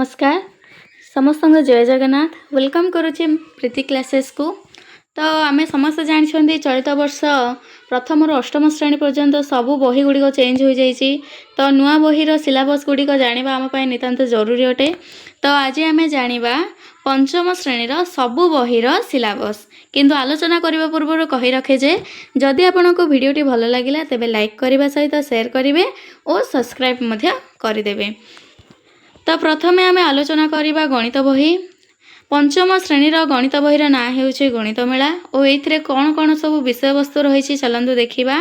नमस्कार समस्त जय जगन्नाथ वेलकम करुच्ची प्रीति क्लासेस को। तो आम समस्त जानते चलित वर्ष प्रथम अष्टम श्रेणी पर्यंत सबू बही गुड़िक चेंज हो जाइए। तो नुआ बहीर सिलेबस गुड़िक जाना आम नितांत जरूरी अटे। तो आज आम जाना पंचम श्रेणीर सबू बहीर सिलेबस। किंतु आलोचना करने पूर्व कही रखे जे जदि आपन को वीडियोटी भल लगिला तेबे लाइक करने सहित शेयर करेंगे और सब्सक्राइब करदे। तो प्रथमे आम आलोचना करवा गणित बही। पंचम श्रेणीर गणित बहीर ना होउछि गणित मेला और ये कौन कौन सब विषय वस्तु रही चलतु देखा।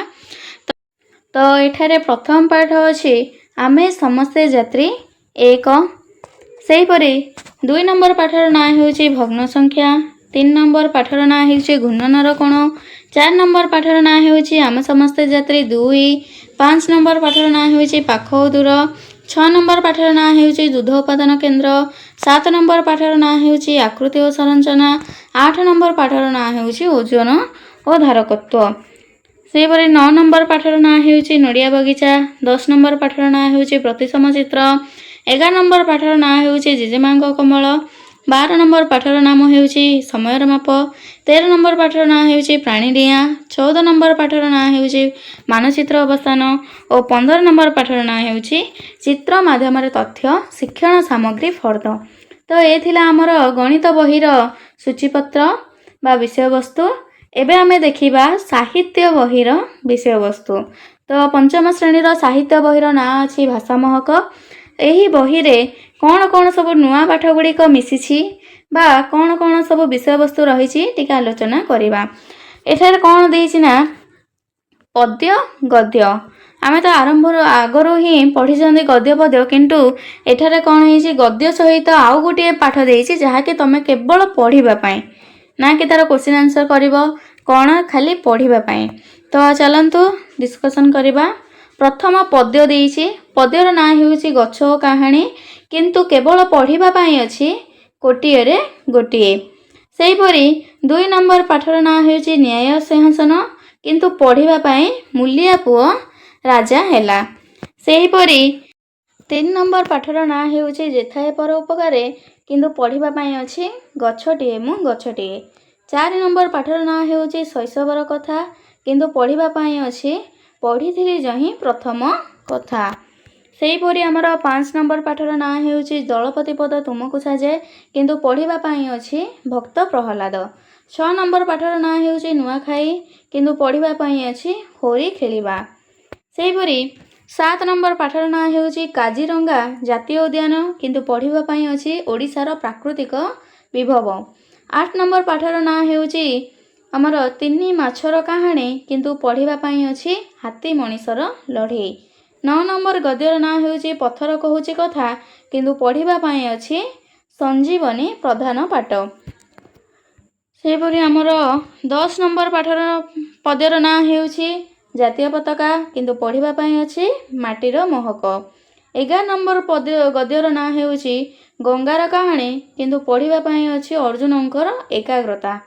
तो एठारे प्रथम पाठ अच्छी आमे समस्ते जात्री एक। सेहीपरि 2 नंबर पाठर ना होउछि भग्न संख्या। 3 नंबर पाठर ना होउछि घूर्णनर कोण। 4 नंबर पाठर ना होउछि आमे समस्ते जात्री 2। 5 नंबर पाठर ना होउछि पाख ओ दूर। 6 नंबर पाठर ना होउछि दुध उत्पादन केन्द्र। 7 नंबर पाठर ना होउछि आकृति और संरचना। 8 नंबर पाठर ना होउछि ओजन और धारकत्व। सेहीपरि 9 नंबर पाठर ना होउछि नड़िया बगीचा। 10 नंबर पाठर ना होउछि प्रतिसम चित्र। 11 नंबर पाठर ना होउछि जेजेमांक कमल। 12 नंबर पाठर नाम होउछि समयर माप। 13 नंबर पाठर ना होउछि प्राणी डिया। 14 नंबर पाठर ना होउछि मानचित्र अवस्थान और 15 नंबर पाठर ना होउछि चित्र माध्यम तथ्य शिक्षण सामग्री फर्द। तो ये थिला हमर गणित बहीर सूचीपत्र बा विषय वस्तु। एबे आमे देखिबा साहित्य बहीर विषय वस्तु। तो पंचम श्रेणीर साहित्य बहीर ना अछि भाषा महक। एही बहीरे कौन कौन सब नुआ पाठ गुड़िक मिसिछि बा कौन कौन सब विषय वस्तु रही टिके आलोचना करिबा। एठारे कौन देइछि ना पद्य गद्य। आम तो आरंभ आगरू ही पढ़ी गद्य पद्य किंतु एठारे कौन है गद्य सहित आउ गोटे पाठ देइछि जहाँकि तुम केवल पढ़ापी ना कि तार क्वेश्चन आंसर कर कौन खाली पढ़ापी। तो चलतु डिस्कसन करवा। प्रथम पद्य देइछि। पद्यर ना होउछि गछ ओ कहानी किंतु केवल पढ़ापी अछि कोटिए रे गोटिए। सेहीपरि 2 नंबर पाठर ना होउछि न्याय सिंहासन किंतु पढ़ापी मूलिया पुओ राजा हैला। सेहीपरि 3 नंबर पाठर ना होउछि जेथाए पर उपकारे किंतु पढ़ापी अछि गछटिए मु गछटिए। 4 नंबर पाठर ना होउछि शैशवर कथा किंतु पढ़ापी अछि पढ़ी जही प्रथम कथा। सेहीपरि आमर 5 नंबर पाठर ना होउछि दलपति पद तुमको साजे किंतु पढ़ापी अछि भक्त प्रहलाद। 6 नंबर पाठर ना होउछि नुआखाई किंतु पढ़ापी अछि होरी खेलिबा। सेहीपरि 7 नंबर पाठर ना होउछि काजीरंगा जातीय उद्यान किंतु पढ़ापी अछि ओडिशार प्राकृतिक विभव। 8 नंबर पाठर ना होउछि आमर 3 माछर कहानी किंतु पढ़ापी अछि हाथी मनीषर लड़े। 9 नंबर गद्यर ना होउछि पत्थर कहूछि कथा किंतु पढ़ापी अछि संजीवनी प्रधान पाठ। सेहीपरि आमर 10 नंबर पाठर पद्यर ना होउछि जातीय पताका किंतु पढ़ापी अछि माटीर महक। 11 नंबर पद्य गद्यर ना होउछि गंगार कहानी किंतु पढ़ापी अछि अर्जुनंकर एकाग्रता।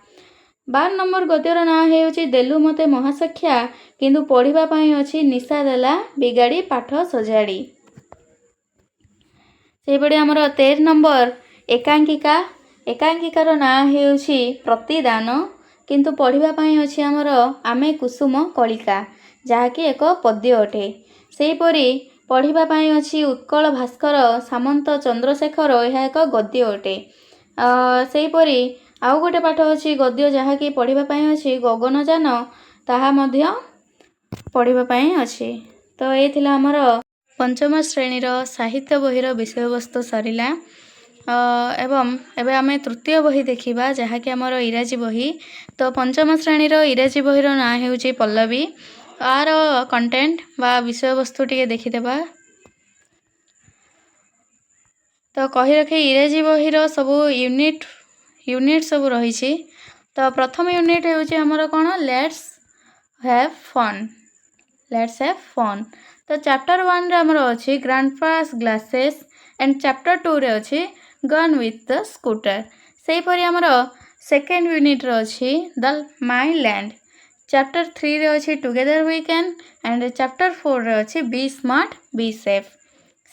12 नंबर गद्यर ना होउछि देलु मते महाशिक्षा किंतु पढ़ापी अछि निशा देला बिगाड़ी पाठ सजाड़ी। सेहीपरि आमर 13 नंबर एकांकिका। एकांकिकार ना होउछि प्रतिदान किंतु पढ़ापी अछि आमर आमे कुसुम कलिका जहाँकि एक पद्य अटे। सेहीपरि पढ़ापी अछि उत्कल भास्कर सामंत चंद्रशेखर यह एक गद्य अटे। सेहीपरि आउ गोटे पाठ अछि गद्य जहाँकि पढ़ापी अछि गगनजान ताहा मध्य पढ़ापी अछि। तो ये थिला हमर पंचम श्रेणीर साहित्य बहीर विषय वस्तु सरिला। एवं एबे आमे तृतीय बही देखिबा जहाँकि हमर इंग्राजी बही। तो पंचम श्रेणीर इंग्राजी बहीर ना होउछि पल्लवी। आर कंटेंट बा विषय वस्तु टिके देखिदेबा। तो कही रखे इंग्राजी बहीर सबू यूनिट सब रही। तो प्रथम यूनिट होउछि हमर कोन let's have fun. Let's have fun. तो चैप्टर 1 रे हमर अछि ग्रैंडपास ग्लासेस एंड चैप्टर 2 रे अछि गन विथ द स्कूटर। सेहीपरि हमर सेकेंड यूनिट रे अछि द माय लैंड। चैप्टर 3 रे अछि together we can and chapter 4 रे अछि बी स्मार्ट बी सेफ।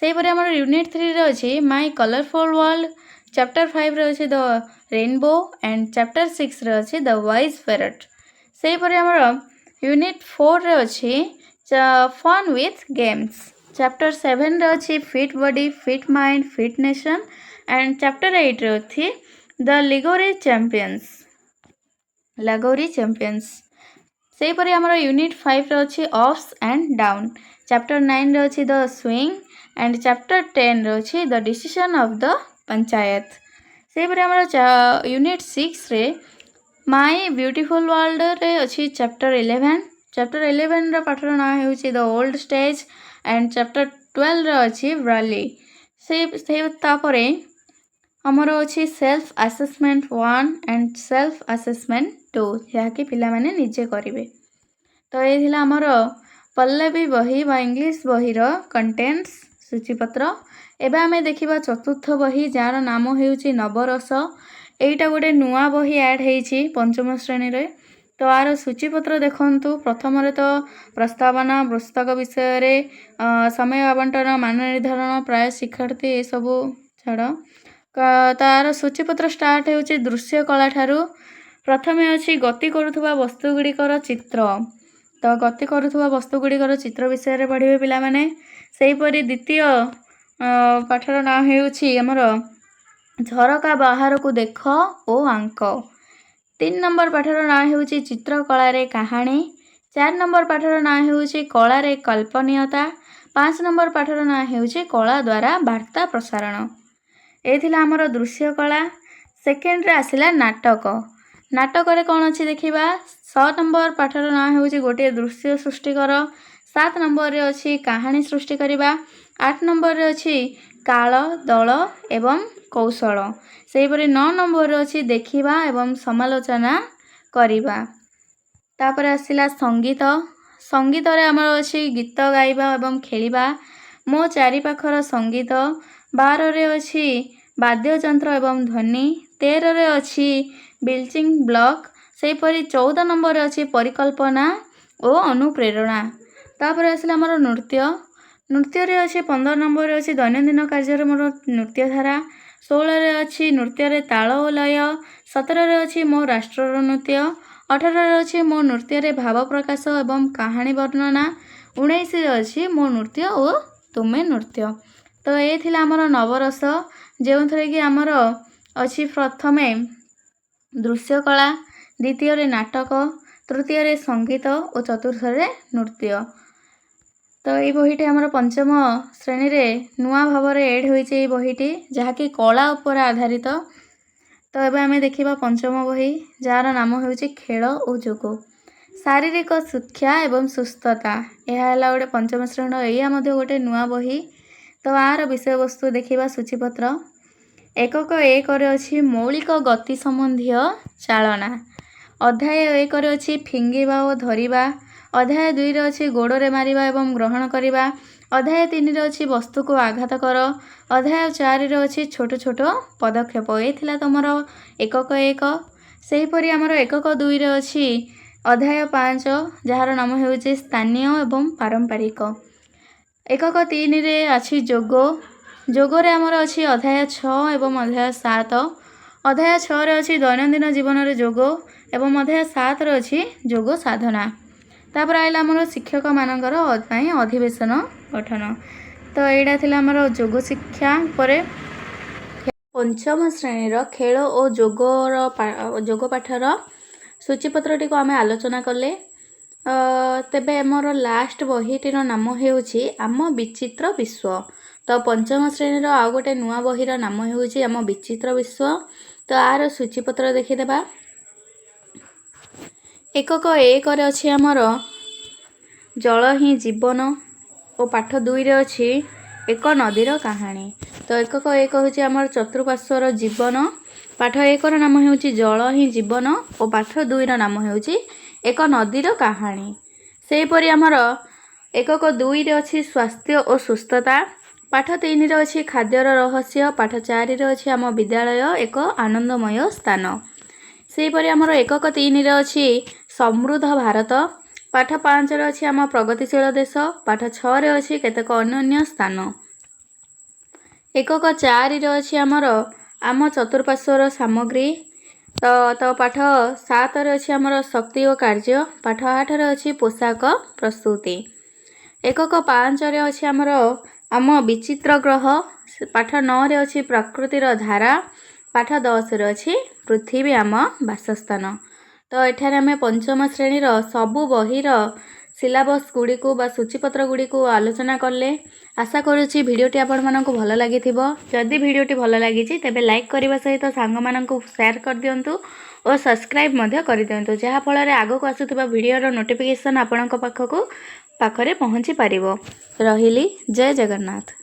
सेहीपरि आमर यूनिट 3 रे अछि माय कलरफुल वर्ल्ड, चैप्टर 5 रे अछि द रेनबो एंड चैप्टर 6 रे अछि द वाइज पैरट। सेहीपरि आमर यूनिट 4 रे अछि फन विथ गेम्स, चैप्टर 7 रे अछि fit body fit mind fit nation and chapter 8 रे अछि द लिगोरी चैंपियंस। सेहीपरि आमर यूनिट 5 रे अछि अप्स एंड डाउन, चैप्टर 9 रे अछि द स्विंग एंड चैप्टर 10 रे अछि the decision of the panchayat. सेहीपरि आमर यूनिट 6 रे माय ब्यूटीफुल वर्ल्ड रे अछि चैप्टर 11, चैप्टर 11 रो पाठर ना हेउछि the old stage and chapter 12 रो अछि ब्राली। से तापरे हमर अछि self assessment 1 and self assessment 2 याकि पिला माने निजे करिवे। तो ये थिला हमर पल्लवी बही बा इंग्लिश बही रो कंटेंट्स सूचीपत्र। एबे आमे देखिबा चतुर्थ बही जार नाम हेउछि नवरस। एइटा गोटे नुआ बही ऐड हेइछि पंचम श्रेणी रे। तो आर सूचीपत्र देखंतु प्रथम रे तो प्रस्तावना पुस्तक विषय रे समय आवंटन मान निर्धारण प्राय शिक्षार्थी ए सबु छाड़। तार सूचीपत्र स्टार्ट हेउछि दृश्य कला ठारू। प्रथमे अछि गति करुथुबा वस्तु गुड़िकर चित्र। तो गति करुथुबा वस्तु गुड़िकर चित्र विषय रे पढ़िबे पिला माने। सेहीपरि द्वितीय पाठर ना हेउछि हमर झरका बाहर को देख ओ आंक। 3 नंबर पाठर ना हेउछि चित्रकला रे कहानी। 4 नंबर पाठर ना हेउछि कला रे कल्पनीयता। 5 नंबर पाठर ना हेउछि कला द्वारा वार्ता प्रसारण। एथिला हमर दृश्य कला। सेकेंड रे आसिला नाटक। नाटक रे कोन अछि देखिबा। 6 नंबर पाठर ना हेउछि गोटे दृश्य सृष्टि कर। 7 नंबर रे अछि कहानी सृष्टि करिबा। 8 नंबर रे अछि काल दल एवं कौशल। सेहीपरि 9 नंबर रे अछि देखिबा एवं समालोचना करिबा। तापर आसिला संगीत। संगीत रे हमर अछि गीत गाइबा एवं खेलिबा। मो चारि पाखर संगीत। 12 रे अछि वाद्य यंत्र एवं ध्वनि। 13 रे अछि बिल्डिंग ब्लॉक। सेहीपरि 14 नंबर रे अछि परिकल्पना ओ अनुप्रेरणा। तापर आसिला हमर नृत्य। नृत्य रे अछि 15 नंबर रे अछि दैनंदिन कार्य मोर नृत्य धारा। 16 रे अछि नृत्य रे ताल ओ लय। 17 रे अछि मो राष्ट्रर नृत्य। 18 रे अछि मो नृत्य रे भाव प्रकाश एवं कहानी वर्णना। 19 रे अछि मो नृत्य ओ तुमे नृत्य। तो ए थिला हमर नवरस जेउथरे कि हमर अछि प्रथमे दृश्य कला, द्वितीय रे नाटक, तृतीय रे संगीत और चतुर्थ रे नृत्य। तो ये बहीटी हमर पंचम श्रेणी रे नुआ भावरे एड होइछे ये बहीटी जहाँकि कला उपर आधारित। तो एबे आमे देखिबा पंचम बही जार नाम हेउछि खेल ओ जोग, शारीरिक शिक्षा एवं सुस्थता। यह हला गोटे पंचम श्रेणी एया मध्ये गोटे नुआ बही। तो आर विषय वस्तु देखिबा सूचीपत्र। एकक 1 रे अछि मौलिक गति संबंधी चालना। अध्याय 1 रे अछि फिंगिबा ओ धरिबा। अध्याय 2 रे अछि गोड़रे मारिबा एवं ग्रहण करिबा। अध्याय 3 रे अछि वस्तु को आघात कर। अध्याय 4 रे अछि छोट छोट पदक्षेप। ए थिला तमर एकक 1। सेहीपरि हमर एकक 2 रे अछि अध्याय 5 जार नाम हेउछि स्थानीय एवं पारंपरिक। एकक 3 रे अछि जोग। जोग रे हमर अछि अध्याय 6 एवं अध्याय 7। अध्याय 6 रे अछि दैनंदिन जीवन रे जोग एवं अध्याय 7 रे अछि जोग साधना। तापर आइला हमर शिक्षक मानकर अधिवेशन गठन। तो एडा थिला हमर जोग शिक्षा परे पंचम श्रेणी रो खेल ओ जोग पाठर सूचीपत्रटी को आमे आलोचना कले। तेबे हमर लास्ट बहीटीर नाम हेउछि आम विचित्र विश्व। तो पंचम श्रेणी रो आ गोटे नुआ बहीर नाम हेउछि आम विचित्र विश्व। तो आर सूचीपत्र देखिदेबा। एकक 1 रे अछि हमर जल ही जीवन और पाठ 2 रे अछि एक नदीर कहानी। तो एकक 1 होछि हमर चतुर्पार्श्वर जीवन। पाठ 1 रो नाम हेउछि जल ही जीवन और पाठ 2 रो नाम हेउछि एक नदीर कहानी। सेहीपरि हमर एकक 2 रे अछि स्वास्थ्य और सुस्थता। पाठ 3 रे अछि खाद्यर रहस्य। पाठ 4 रे अछि आम विद्यालय एक आनंदमय स्थान। सेहीपरि हमर एकक 3 रे अछि समृद्ध भारत। पाठ 5 रे अछि आम प्रगतिशील देश। पाठ 6 रे अछि केतेक अन्य स्थान। एकक 4 अच्छी आमर आम चतुर्पार्श्वर सामग्री। तो पाठ 7 अच्छी आमर शक्ति और कार्य। पाठ 8 अच्छी पोशाक प्रस्तुति। एकक 5 अच्छी आमर आम विचित्र ग्रह। पाठ 9 अच्छी प्रकृतिर धारा। पाठ 10 अच्छी पृथ्वी आम बासस्थान। तो एठारे आम पंचम श्रेणीर सबु बहिर सिलेबस गुड़ी को बा सूचीपत्र गुड़ी को आलोचना कले। आशा करुच्ची भिडियोटी आपण मानक भल लगी। जदि भिडियोटी भल लगी तेज लाइक करने सहित सांग मानक शेयर कर दिंतु और सब्सक्राइब कर दिंतु जहाँफल आगक आसुवा भिडियोर नोटिफिकेशन आपण पाखक पाखरे पहुँची पार। रही जय जगन्नाथ।